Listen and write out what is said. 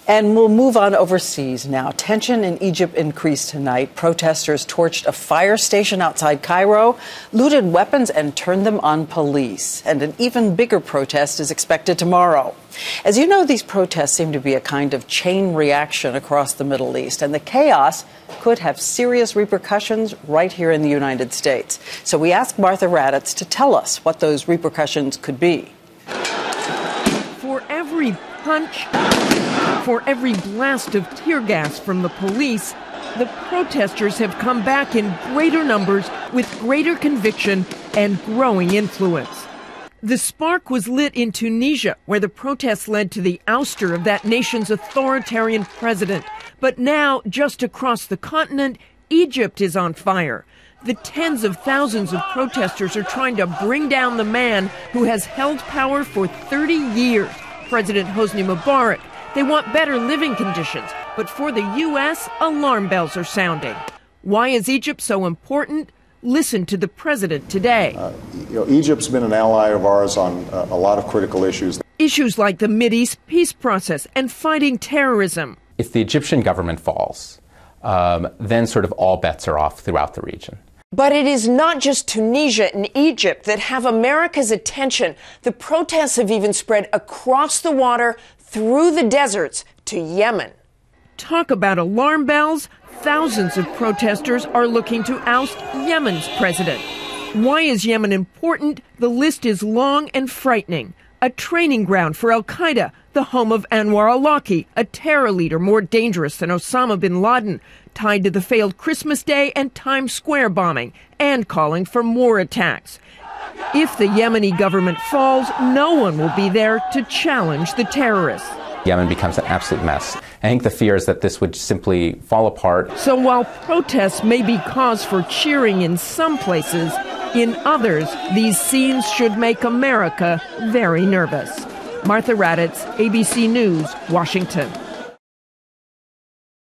And we'll move on overseas now. Tension in Egypt increased tonight. Protesters torched a fire station outside Cairo, looted weapons, and turned them on police. And an even bigger protest is expected tomorrow. As you know, these protests seem to be a kind of chain reaction across the Middle East, and the chaos could have serious repercussions right here in the United States. So we asked Martha Raddatz to tell us what those repercussions could be. For every punch, for every blast of tear gas from the police, the protesters have come back in greater numbers with greater conviction and growing influence. The spark was lit in Tunisia, where the protests led to the ouster of that nation's authoritarian president. But now, just across the continent, Egypt is on fire. The tens of thousands of protesters are trying to bring down the man who has held power for 30 years, President Hosni Mubarak. They want better living conditions, but for the U.S., alarm bells are sounding. Why is Egypt so important? Listen to the president today. Egypt's been an ally of ours on a lot of critical issues. Issues like the Mideast peace process and fighting terrorism. If the Egyptian government falls, then sort of all bets are off throughout the region. But it is not just Tunisia and Egypt that have America's attention. The protests have even spread across the water, through the deserts, to Yemen. Talk about alarm bells. Thousands of protesters are looking to oust Yemen's president. Why is Yemen important? The list is long and frightening. A training ground for al-Qaeda, the home of Anwar al-Awlaki, a terror leader more dangerous than Osama bin Laden, tied to the failed Christmas Day and Times Square bombing, and calling for more attacks. If the Yemeni government falls, no one will be there to challenge the terrorists. Yemen becomes an absolute mess. I think the fear is that this would simply fall apart. So while protests may be cause for cheering in some places, in others, these scenes should make America very nervous. Martha Raddatz, ABC News, Washington.